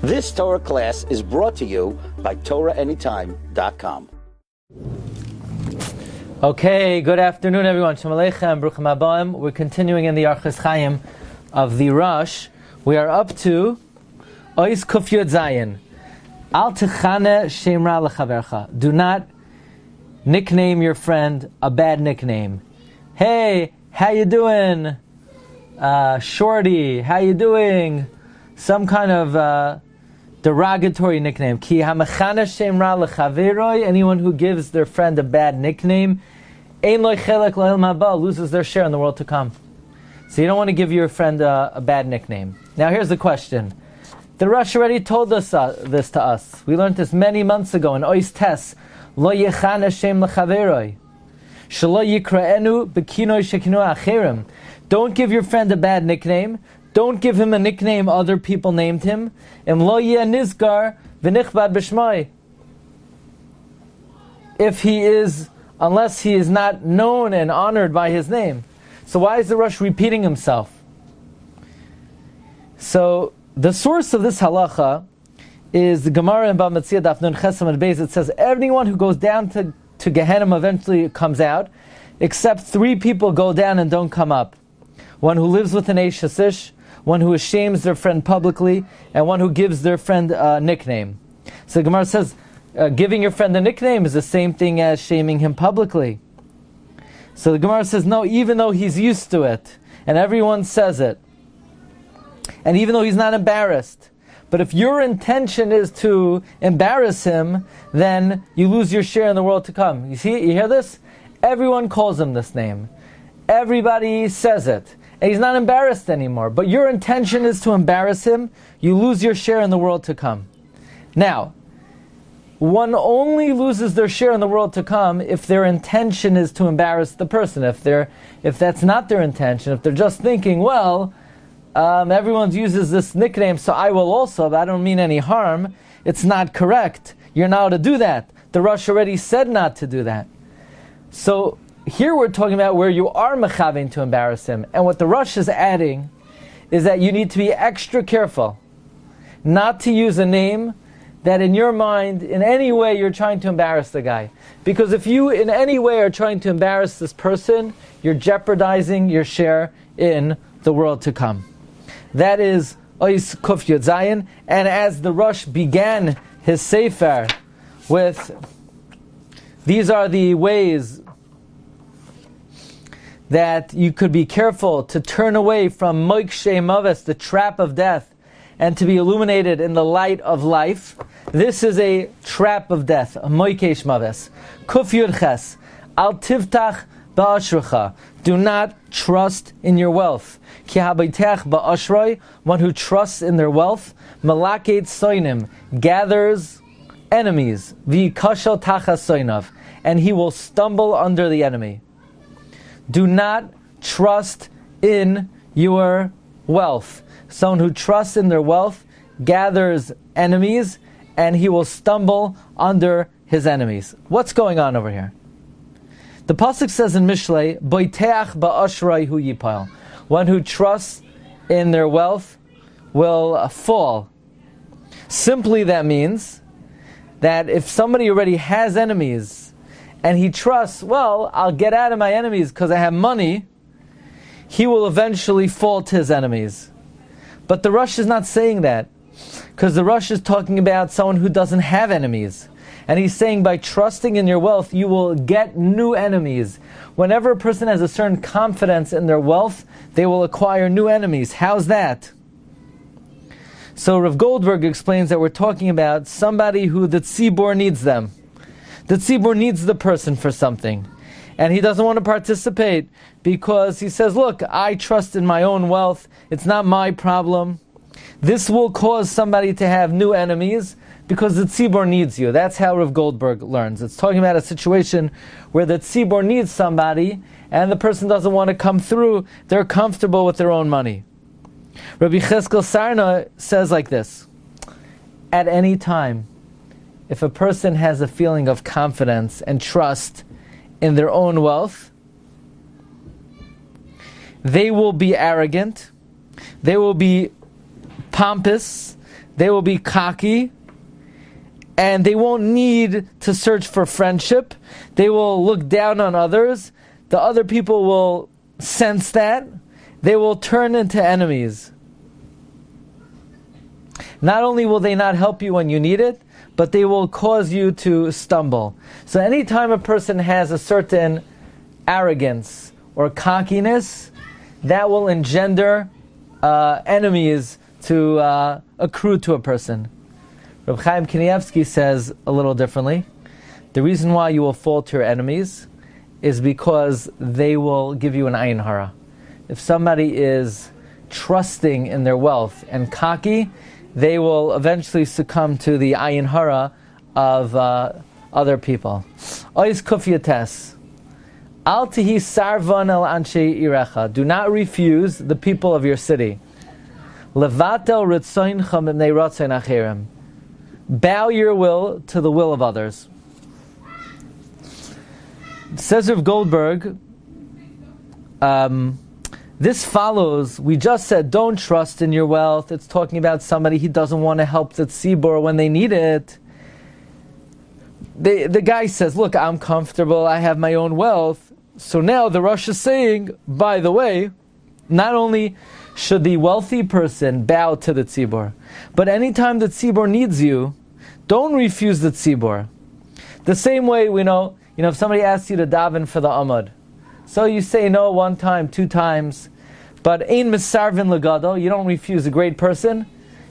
This Torah class is brought to you by TorahAnytime.com. Okay, good afternoon, everyone. Shalom Aleichem, Bruchim Habayim. We're continuing in the Orchos Chaim of the Rosh. We are up to Ois Kuf Yud Zayin. Al Techane Shem Ra Lechavercha. Do not nickname your friend a bad nickname. Hey, how you doing? Shorty, how you doing? Some kind of derogatory nickname. Ki hamachana shem ra lechaveroi. Anyone who gives their friend a bad nickname, ein lo chelek la'olam haba, loses their share in the world to come. So you don't want to give your friend a bad nickname. Now here's the question. The Rosh already told us this to us. We learned this many months ago in Ois Tes. Lo yechana shem lechaveroi. Shelo yikraenu bekinoi shekinu acherim. Don't give your friend a bad nickname. Don't give him a nickname other people named him. Im lo yeh nizgar v'nichbad b'shmai. Unless he is not known and honored by his name. So why is the Rosh repeating himself? So the source of this halacha is the Gemara in Bava Metzia Daf Nun Ches Amud Beis. It says anyone who goes down to Gehenna eventually comes out, except three people go down and don't come up. One who lives with an Eish Hasish, one who shames their friend publicly, and one who gives their friend a nickname. So the Gemara says, giving your friend a nickname is the same thing as shaming him publicly. So the Gemara says, no, even though he's used to it, and everyone says it, and even though he's not embarrassed, but if your intention is to embarrass him, then you lose your share in the world to come. You hear this? Everyone calls him this name. Everybody says it. And he's not embarrassed anymore. But your intention is to embarrass him, you lose your share in the world to come. Now, one only loses their share in the world to come if their intention is to embarrass the person. If that's not their intention, if they're just thinking, well, everyone uses this nickname, so I will also, but I don't mean any harm, it's not correct. You're not allowed to do that. The Rosh already said not to do that. So, here we're talking about where you are mechavein to embarrass him. And what the Rosh is adding is that you need to be extra careful not to use a name that in your mind, in any way, you're trying to embarrass the guy. Because if you in any way are trying to embarrass this person, you're jeopardizing your share in the world to come. That is Ois Kuf Yud Zayin. And as the Rosh began his Sefer with, these are the ways that you could be careful to turn away from moikshe maves, the trap of death, and to be illuminated in the light of life. This is a trap of death, a moikesh maves. Kuf Yud Ches, al tivtach ba'ashrecha. Do not trust in your wealth. Ki habaytech ba'ashroi, one who trusts in their wealth, malaket soinim, gathers enemies, v'yikashel tachas soinav, and he will stumble under the enemy. Do not trust in your wealth. Someone who trusts in their wealth gathers enemies, and he will stumble under his enemies. What's going on over here? The pasuk says in Mishlei, "Boiteach ba'ashrei hu yipal." One who trusts in their wealth will fall. Simply, that means that if somebody already has enemies, and he trusts, well, I'll get out of my enemies because I have money, he will eventually fall to his enemies. But the Rosh is not saying that, because the Rosh is talking about someone who doesn't have enemies. And he's saying by trusting in your wealth, you will get new enemies. Whenever a person has a certain confidence in their wealth, they will acquire new enemies. How's that? So Rav Goldberg explains that we're talking about somebody who the tzibor needs them. The tzibur needs the person for something. And he doesn't want to participate because he says, look, I trust in my own wealth. It's not my problem. This will cause somebody to have new enemies because the tzibur needs you. That's how Rav Goldberg learns. It's talking about a situation where the tzibur needs somebody and the person doesn't want to come through. They're comfortable with their own money. Rabbi Cheskel Sarna says like this: at any time, if a person has a feeling of confidence and trust in their own wealth, they will be arrogant, they will be pompous, they will be cocky, and they won't need to search for friendship. They will look down on others. The other people will sense that. They will turn into enemies. Not only will they not help you when you need it, but they will cause you to stumble. So anytime a person has a certain arrogance or cockiness, that will engender enemies to accrue to a person. Rabbi Chaim Kanievsky says a little differently. The reason why you will fall to your enemies is because they will give you an ayin hara. If somebody is trusting in their wealth and cocky, they will eventually succumb to the ayin hara of other people. Ois kufyates. Al tihi sarvan el anshe irecha. Do not refuse the people of your city. Levatel ritzoincha mimnei rotzoin acherim. Bow your will to the will of others. Says Rav Goldberg, this follows, we just said don't trust in your wealth. It's talking about somebody who doesn't want to help the tzibur when they need it. The guy says, look, I'm comfortable, I have my own wealth. So now the Rosh is saying, by the way, not only should the wealthy person bow to the tzibur, but anytime the tzibur needs you, don't refuse the tzibur. The same way, if somebody asks you to daven for the amud, so you say no 1 time, 2 times, but ein misarvin legado, you don't refuse a great person,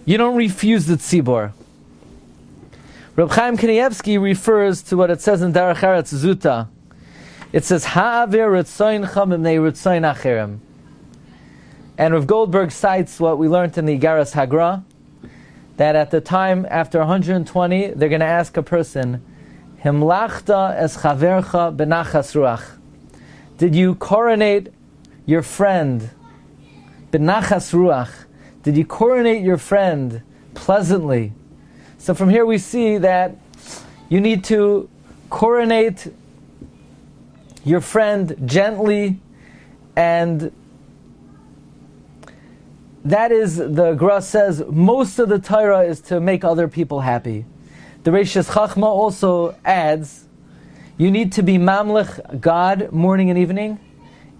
you don't refuse the tzibur. Reb Chaim Kanievsky refers to what it says in Derech Eretz Zuta. It says, Ha'avir ritzoincha mimnei ritzoin acherim. And Rav Goldberg cites what we learned in the Garas Hagra, that at the time, after 120, they're going to ask a person, Himlachta es chavercha benachas ruach. Did you coronate your friend benachas ruach? Did you coronate your friend pleasantly? So from here we see that you need to coronate your friend gently, and that is, the Gra says, most of the Torah is to make other people happy. The Reishis Chachma also adds, you need to be mamlech God morning and evening,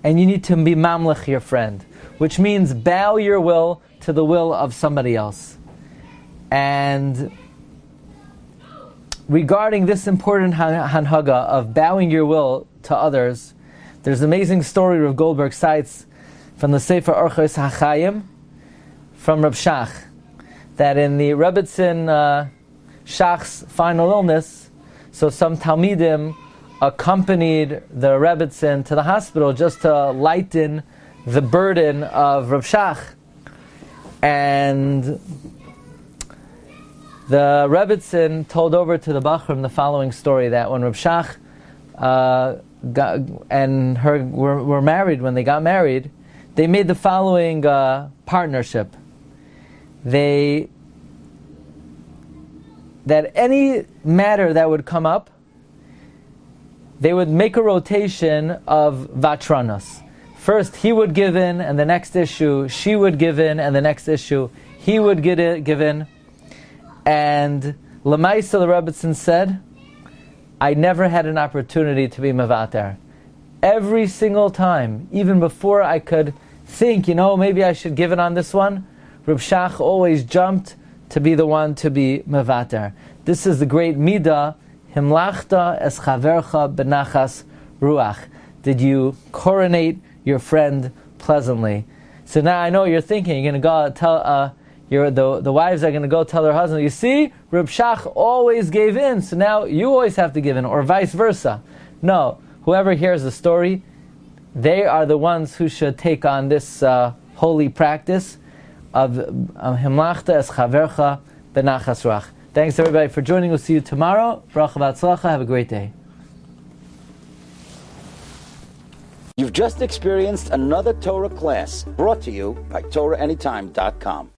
and you need to be mamlech your friend, which means bow your will to the will of somebody else. And regarding this important hanhaga of bowing your will to others, there's an amazing story Rav Goldberg cites from the Sefer Orchos HaChaim from Reb Shach, that in the Rebbetzin Shach's final illness, so some Talmidim accompanied the Rebbetzin to the hospital just to lighten the burden of Reb Shach. And the Rebbetzin told over to the Bachrim the following story, that when Reb Shach and her were married, when they got married, they made the following partnership. That any matter that would come up, they would make a rotation of vatranas. First he would give in, and the next issue she would give in, and the next issue he would give in. And Lamaisa the Rebbetzin said, I never had an opportunity to be mevater. Every single time, even before I could think, maybe I should give it on this one, Reb Shach always jumped to be the one to be mevater. This is the great midah, himlachta es chavercha benachas ruach. Did you coronate your friend pleasantly? So now I know you're thinking, you're going to go tell, the wives are going to go tell their husband, you see, Reb Shach always gave in, so now you always have to give in, or vice versa. No, whoever hears the story, they are the ones who should take on this holy practice of himlachta es chavercha benachas ruach. Thanks everybody for joining. We'll see you tomorrow. Bracha v'atzlacha. Have a great day. You've just experienced another Torah class brought to you by TorahAnytime.com.